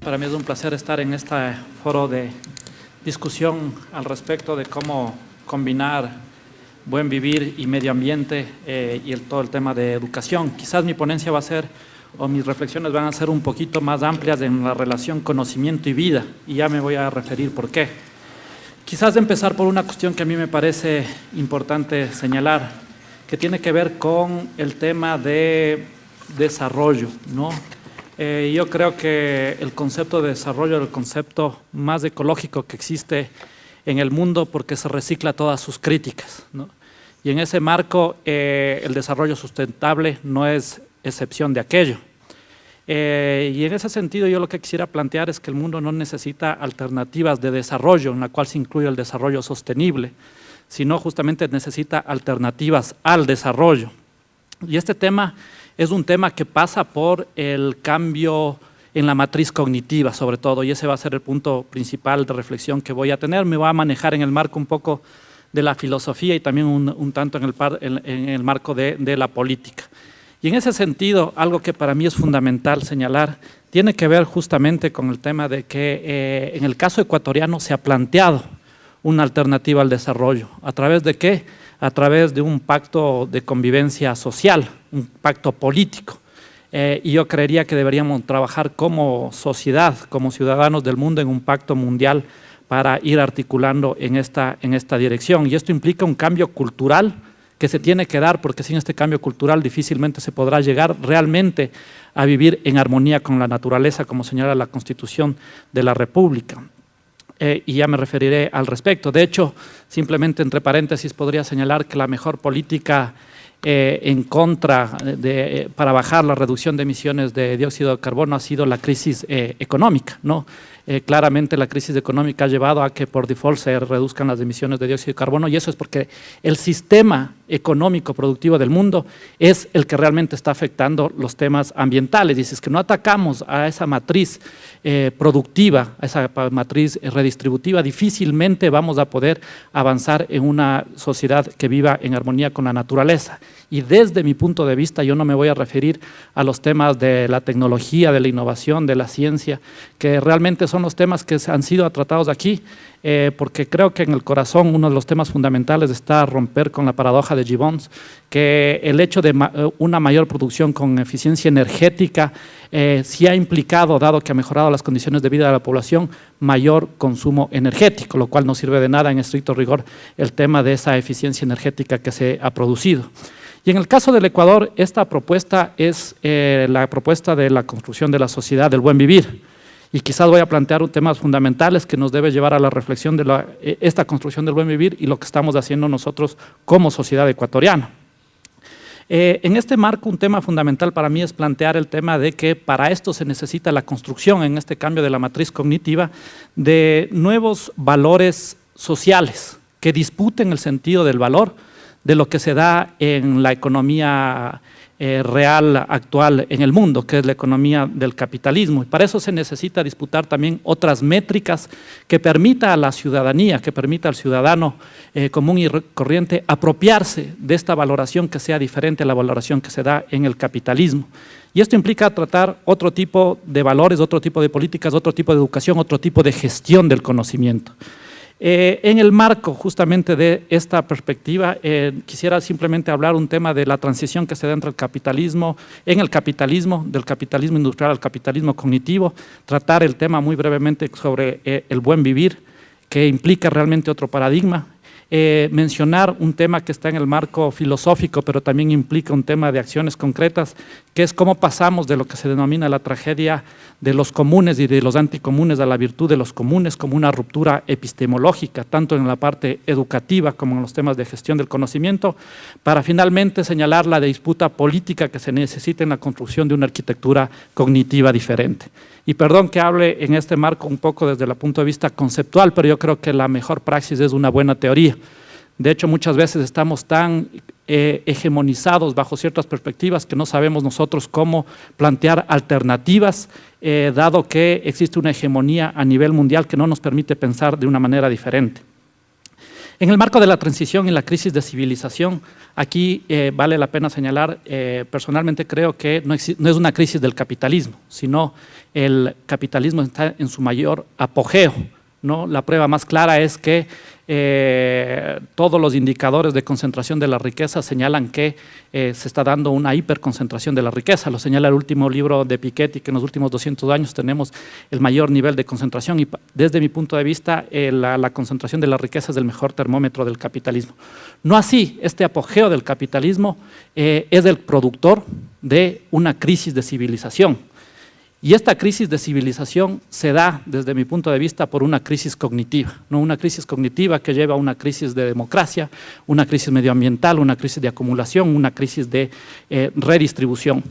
Para mí es un placer estar en este foro de discusión al respecto de cómo combinar buen vivir y medio ambiente y todo el tema de educación. Quizás mi ponencia va a ser, o mis reflexiones van a ser un poquito más amplias en la relación conocimiento y vida, y ya me voy a referir por qué. Quizás empezar por una cuestión que a mí me parece importante señalar, que tiene que ver con el tema de desarrollo, ¿no? Yo creo que el concepto de desarrollo es el concepto más ecológico que existe en el mundo porque se recicla todas sus críticas, ¿no? Y en ese marco el desarrollo sustentable no es excepción de aquello. Y en ese sentido yo lo que quisiera plantear es que el mundo no necesita alternativas de desarrollo, en la cual se incluye el desarrollo sostenible, sino justamente necesita alternativas al desarrollo. Y este tema es un tema que pasa por el cambio en la matriz cognitiva, sobre todo, y ese va a ser el punto principal de reflexión que voy a tener. Me voy a manejar en el marco un poco de la filosofía y también un tanto en el marco de la política. Y en ese sentido, algo que para mí es fundamental señalar, tiene que ver justamente con el tema de que en el caso ecuatoriano se ha planteado una alternativa al desarrollo. ¿A través de qué? A través de un pacto de convivencia social, un pacto político. Y yo creería que deberíamos trabajar como sociedad, como ciudadanos del mundo, en un pacto mundial para ir articulando en esta dirección. Y esto implica un cambio cultural que se tiene que dar, porque sin este cambio cultural difícilmente se podrá llegar realmente a vivir en armonía con la naturaleza, como señala la Constitución de la República. Y ya me referiré al respecto. De hecho, simplemente entre paréntesis podría señalar que la mejor política en contra para bajar la reducción de emisiones de dióxido de carbono ha sido la crisis económica, ¿no? Claramente la crisis económica ha llevado a que por default se reduzcan las emisiones de dióxido de carbono, y eso es porque el sistema económico productivo del mundo es el que realmente está afectando los temas ambientales. Y si es que no atacamos a esa matriz productiva, a esa matriz redistributiva, difícilmente vamos a poder avanzar en una sociedad que viva en armonía con la naturaleza. Y desde mi punto de vista yo no me voy a referir a los temas de la tecnología, de la innovación, de la ciencia, que realmente son los temas que han sido tratados aquí, porque creo que en el corazón uno de los temas fundamentales está romper con la paradoja de Gibbons, que el hecho de una mayor producción con eficiencia energética sí ha implicado, dado que ha mejorado las condiciones de vida de la población, mayor consumo energético, lo cual no sirve de nada en estricto rigor el tema de esa eficiencia energética que se ha producido. Y en el caso del Ecuador, esta propuesta es la propuesta de la construcción de la sociedad del buen vivir. Y quizás voy a plantear temas fundamentales que nos debe llevar a la reflexión de esta construcción del buen vivir y lo que estamos haciendo nosotros como sociedad ecuatoriana. En este marco, un tema fundamental para mí es plantear el tema de que para esto se necesita la construcción, en este cambio de la matriz cognitiva, de nuevos valores sociales que disputen el sentido del valor de lo que se da en la economía real actual en el mundo, que es la economía del capitalismo. Y para eso se necesita disputar también otras métricas que permita a la ciudadanía, que permita al ciudadano común y corriente apropiarse de esta valoración que sea diferente a la valoración que se da en el capitalismo. Y esto implica tratar otro tipo de valores, otro tipo de políticas, otro tipo de educación, otro tipo de gestión del conocimiento. En el marco justamente de esta perspectiva, quisiera simplemente hablar un tema de la transición que se da entre el capitalismo, del capitalismo industrial al capitalismo cognitivo, tratar el tema muy brevemente sobre el buen vivir, que implica realmente otro paradigma, mencionar un tema que está en el marco filosófico, pero también implica un tema de acciones concretas, que es cómo pasamos de lo que se denomina la tragedia de los comunes y de los anticomunes a la virtud de los comunes, como una ruptura epistemológica, tanto en la parte educativa como en los temas de gestión del conocimiento, para finalmente señalar la disputa política que se necesita en la construcción de una arquitectura cognitiva diferente. Y perdón que hable en este marco un poco desde el punto de vista conceptual, pero yo creo que la mejor praxis es una buena teoría. De hecho, muchas veces estamos tan hegemonizados bajo ciertas perspectivas que no sabemos nosotros cómo plantear alternativas, dado que existe una hegemonía a nivel mundial que no nos permite pensar de una manera diferente. En el marco de la transición y la crisis de civilización, aquí vale la pena señalar, personalmente creo que no es una crisis del capitalismo, sino el capitalismo está en su mayor apogeo, ¿no? La prueba más clara es que todos los indicadores de concentración de la riqueza señalan que se está dando una hiperconcentración de la riqueza. Lo señala el último libro de Piketty, que en los últimos 200 años tenemos el mayor nivel de concentración y desde mi punto de vista la concentración de la riqueza es el mejor termómetro del capitalismo. No así, este apogeo del capitalismo es el productor de una crisis de civilización. Y esta crisis de civilización se da, desde mi punto de vista, por una crisis cognitiva, ¿no? Una crisis cognitiva que lleva a una crisis de democracia, una crisis medioambiental, una crisis de acumulación, una crisis de redistribución.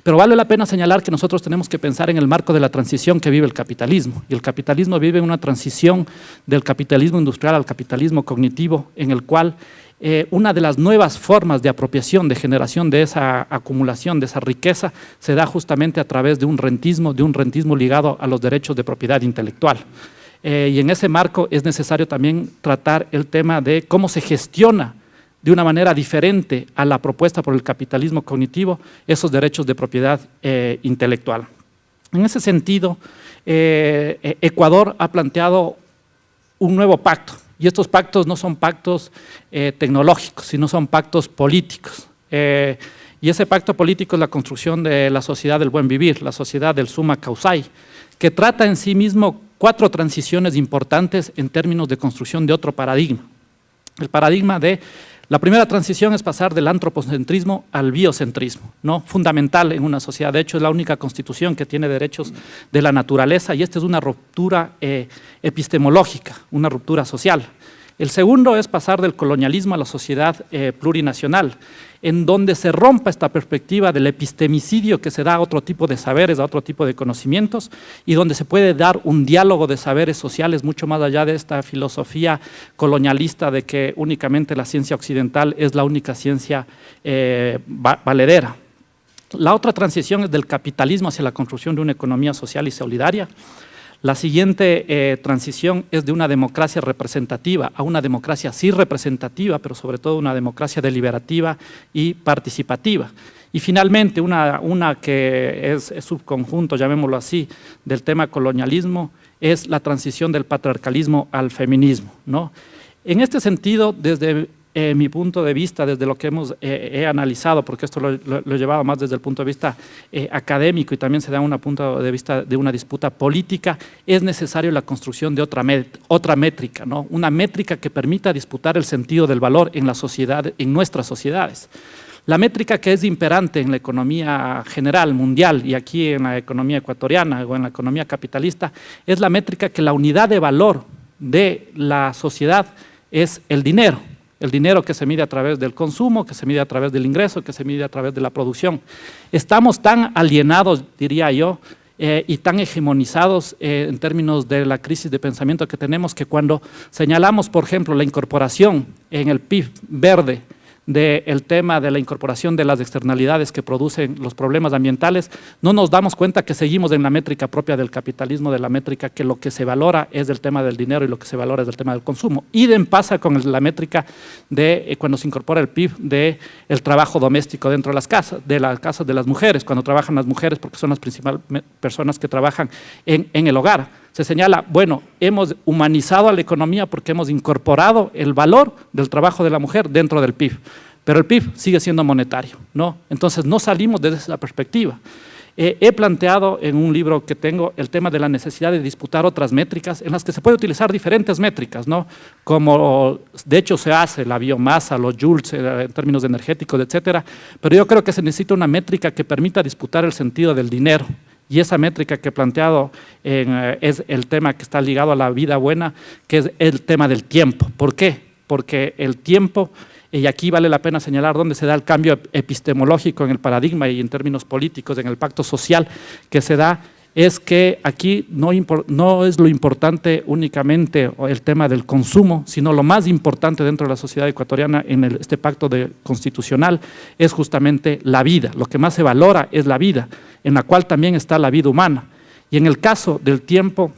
Pero vale la pena señalar que nosotros tenemos que pensar en el marco de la transición que vive el capitalismo. Y el capitalismo vive una transición del capitalismo industrial al capitalismo cognitivo, en el cual una de las nuevas formas de apropiación, de generación de esa acumulación, de esa riqueza, se da justamente a través de un rentismo ligado a los derechos de propiedad intelectual. Y en ese marco es necesario también tratar el tema de cómo se gestiona de una manera diferente a la propuesta por el capitalismo cognitivo esos derechos de propiedad intelectual. En ese sentido, Ecuador ha planteado un nuevo pacto. Y estos pactos no son pactos tecnológicos, sino son pactos políticos. Y ese pacto político es la construcción de la sociedad del buen vivir, la sociedad del summa causai, que trata en sí mismo 4 transiciones importantes en términos de construcción de otro paradigma. El paradigma de la primera transición es pasar del antropocentrismo al biocentrismo, ¿no? Fundamental en una sociedad. De hecho, es la única constitución que tiene derechos de la naturaleza y esta es una ruptura epistemológica, una ruptura social. El segundo es pasar del colonialismo a la sociedad plurinacional, en donde se rompa esta perspectiva del epistemicidio que se da a otro tipo de saberes, a otro tipo de conocimientos, y donde se puede dar un diálogo de saberes sociales mucho más allá de esta filosofía colonialista de que únicamente la ciencia occidental es la única ciencia valedera. La otra transición es del capitalismo hacia la construcción de una economía social y solidaria. La siguiente transición es de una democracia representativa a una democracia sí representativa, pero sobre todo una democracia deliberativa y participativa. Y finalmente, una que es subconjunto, llamémoslo así, del tema colonialismo, es la transición del patriarcalismo al feminismo, ¿no? En este sentido, desde mi punto de vista, desde lo que he analizado, porque esto lo he llevado más desde el punto de vista académico y también se da un punto de vista de una disputa política, es necesario la construcción de otra métrica, ¿no? Una métrica que permita disputar el sentido del valor en la sociedad, en nuestras sociedades. La métrica que es imperante en la economía general, mundial, y aquí en la economía ecuatoriana o en la economía capitalista, es la métrica que la unidad de valor de la sociedad es el dinero. El dinero que se mide a través del consumo, que se mide a través del ingreso, que se mide a través de la producción. Estamos tan alienados, diría yo, y tan hegemonizados en términos de la crisis de pensamiento que tenemos, que cuando señalamos, por ejemplo, la incorporación en el PIB verde del tema de la incorporación de las externalidades que producen los problemas ambientales, no nos damos cuenta que seguimos en la métrica propia del capitalismo, de la métrica que lo que se valora es el tema del dinero y lo que se valora es el tema del consumo. Idem pasa con la métrica de cuando se incorpora el PIB del trabajo doméstico dentro de las casas de las mujeres, cuando trabajan las mujeres porque son las principales personas que trabajan en el hogar. Se señala, bueno, hemos humanizado a la economía porque hemos incorporado el valor del trabajo de la mujer dentro del PIB, pero el PIB sigue siendo monetario, ¿no? Entonces no salimos desde esa perspectiva. He planteado en un libro que tengo el tema de la necesidad de disputar otras métricas en las que se puede utilizar diferentes métricas, ¿no? Como de hecho se hace la biomasa, los joules en términos energéticos, etcétera, pero yo creo que se necesita una métrica que permita disputar el sentido del dinero. Y esa métrica que he planteado es el tema que está ligado a la vida buena, que es el tema del tiempo. ¿Por qué? Porque el tiempo, y aquí vale la pena señalar dónde se da el cambio epistemológico en el paradigma y en términos políticos, en el pacto social que se da, es que aquí no es lo importante únicamente el tema del consumo, sino lo más importante dentro de la sociedad ecuatoriana en este pacto constitucional es justamente la vida. Lo que más se valora es la vida, en la cual también está la vida humana. Y en el caso del tiempo,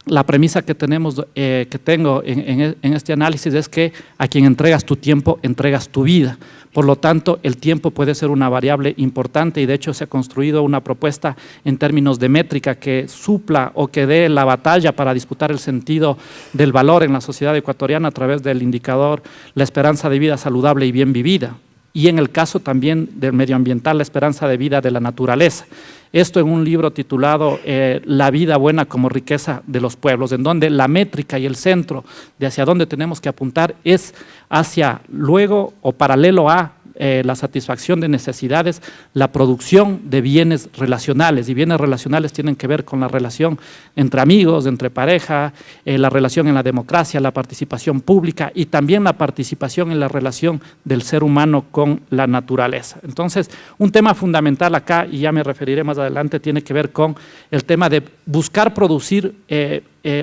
la premisa que tengo en este análisis es que a quien entregas tu tiempo, entregas tu vida. Por lo tanto, el tiempo puede ser una variable importante y de hecho se ha construido una propuesta en términos de métrica que supla o que dé la batalla para disputar el sentido del valor en la sociedad ecuatoriana a través del indicador la esperanza de vida saludable y bien vivida. Y en el caso también del medioambiental, la esperanza de vida de la naturaleza. Esto en un libro titulado La vida buena como riqueza de los pueblos, en donde la métrica y el centro de hacia dónde tenemos que apuntar es hacia luego o paralelo a la satisfacción de necesidades, la producción de bienes relacionales, y bienes relacionales tienen que ver con la relación entre amigos, entre pareja, la relación en la democracia, la participación pública y también la participación en la relación del ser humano con la naturaleza. Entonces, un tema fundamental acá, y ya me referiré más adelante, tiene que ver con el tema de buscar producir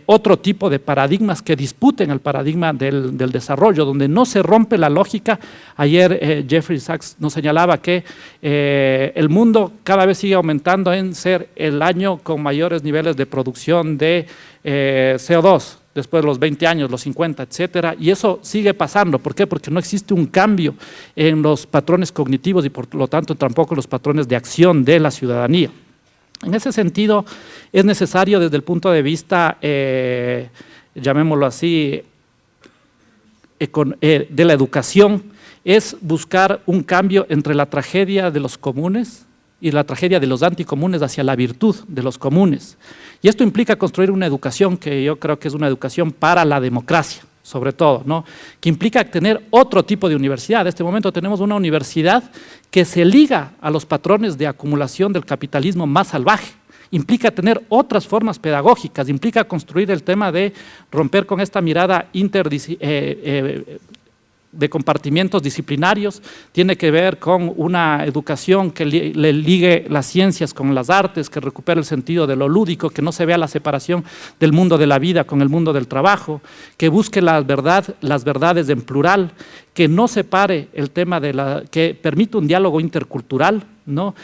otro tipo de paradigmas que disputen el paradigma del desarrollo, donde no se rompe la lógica. Ayer Jeffrey Sachs nos señalaba que el mundo cada vez sigue aumentando en ser el año con mayores niveles de producción de CO2, después de los 20 años, los 50, etcétera, y eso sigue pasando. ¿Por qué? Porque no existe un cambio en los patrones cognitivos y por lo tanto tampoco en los patrones de acción de la ciudadanía. En ese sentido, es necesario desde el punto de vista, llamémoslo así, de la educación, es buscar un cambio entre la tragedia de los comunes y la tragedia de los anticomunes hacia la virtud de los comunes. Y esto implica construir una educación que yo creo que es una educación para la democracia, sobre todo, ¿no? Que implica tener otro tipo de universidad. En este momento tenemos una universidad que se liga a los patrones de acumulación del capitalismo más salvaje. Implica tener otras formas pedagógicas, implica construir el tema de romper con esta mirada de compartimientos disciplinarios, tiene que ver con una educación que le ligue las ciencias con las artes, que recupere el sentido de lo lúdico, que no se vea la separación del mundo de la vida con el mundo del trabajo, que busque las verdades en plural, que no separe el tema que permita un diálogo intercultural, ¿no?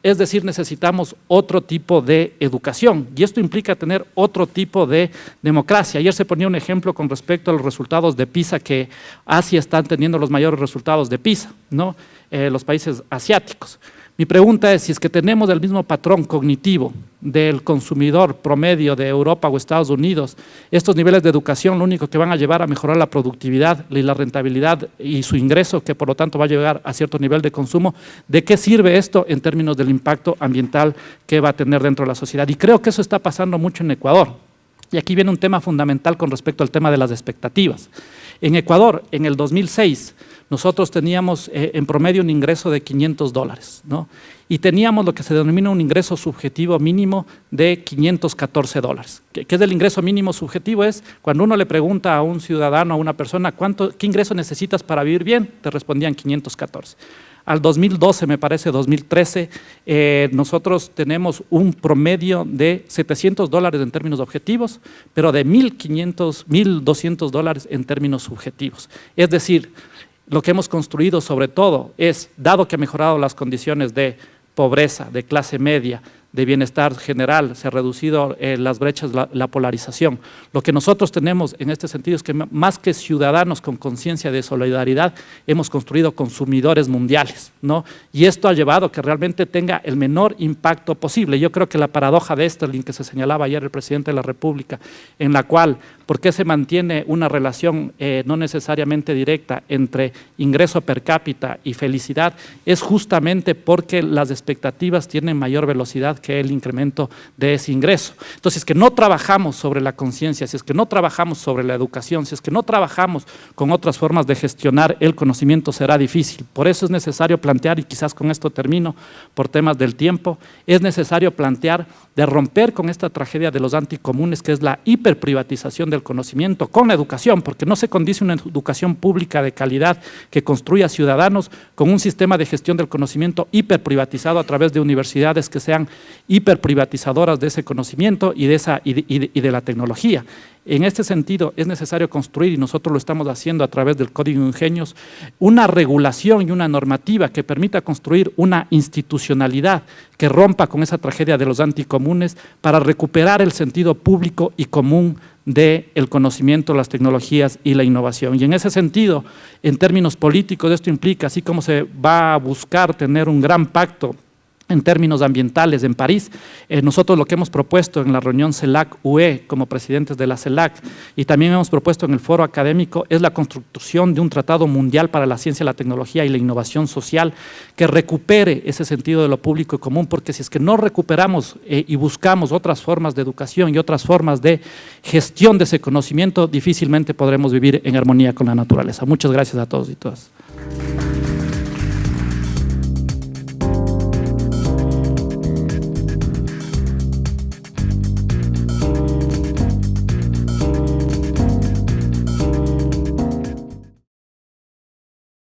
Es decir, necesitamos otro tipo de educación y esto implica tener otro tipo de democracia. Ayer se ponía un ejemplo con respecto a los resultados de PISA, que Asia están teniendo los mayores resultados de PISA, ¿no? Los países asiáticos. Mi pregunta es, si es que tenemos el mismo patrón cognitivo del consumidor promedio de Europa o Estados Unidos, estos niveles de educación lo único que van a llevar a mejorar la productividad y la rentabilidad y su ingreso, que por lo tanto va a llegar a cierto nivel de consumo, ¿de qué sirve esto en términos del impacto ambiental que va a tener dentro de la sociedad? Y creo que eso está pasando mucho en Ecuador. Y aquí viene un tema fundamental con respecto al tema de las expectativas. En Ecuador, en el 2006, nosotros teníamos en promedio un ingreso de $500, ¿no? Y teníamos lo que se denomina un ingreso subjetivo mínimo de $514. ¿Qué es el ingreso mínimo subjetivo? Es cuando uno le pregunta a un ciudadano, a una persona, ¿qué ingreso necesitas para vivir bien? Te respondían 514. Al 2012, me parece, 2013, nosotros tenemos un promedio de $700 en términos objetivos, pero de $1,500, $1,200 en términos subjetivos. Es decir, lo que hemos construido sobre todo es, dado que ha mejorado las condiciones de pobreza, de clase media, de bienestar general, se ha reducido las brechas, la polarización. Lo que nosotros tenemos en este sentido es que más que ciudadanos con conciencia de solidaridad, hemos construido consumidores mundiales, ¿no? Y esto ha llevado a que realmente tenga el menor impacto posible. Yo creo que la paradoja de Sterling, que se señalaba ayer el presidente de la República, en la cual, ¿por qué se mantiene una relación no necesariamente directa entre ingreso per cápita y felicidad? Es justamente porque las expectativas tienen mayor velocidad que el incremento de ese ingreso. Entonces, si es que no trabajamos sobre la conciencia, si es que no trabajamos sobre la educación, si es que no trabajamos con otras formas de gestionar el conocimiento, será difícil. Por eso es necesario plantear, y quizás con esto termino por temas del tiempo, es necesario plantear de romper con esta tragedia de los anticomunes, que es la hiperprivatización del conocimiento con la educación, porque no se condice una educación pública de calidad que construya ciudadanos con un sistema de gestión del conocimiento hiperprivatizado a través de universidades que sean hiperprivatizadoras de ese conocimiento y de la tecnología. En este sentido, es necesario construir, y nosotros lo estamos haciendo a través del Código Ingenios, una regulación y una normativa que permita construir una institucionalidad que rompa con esa tragedia de los anticomunes para recuperar el sentido público y común del conocimiento, las tecnologías y la innovación. Y en ese sentido, en términos políticos, esto implica, así como se va a buscar tener un gran pacto en términos ambientales en París, nosotros lo que hemos propuesto en la reunión CELAC-UE como presidentes de la CELAC y también hemos propuesto en el foro académico es la construcción de un tratado mundial para la ciencia, la tecnología y la innovación social que recupere ese sentido de lo público y común, porque si es que no recuperamos y buscamos otras formas de educación y otras formas de gestión de ese conocimiento, difícilmente podremos vivir en armonía con la naturaleza. Muchas gracias a todos y todas.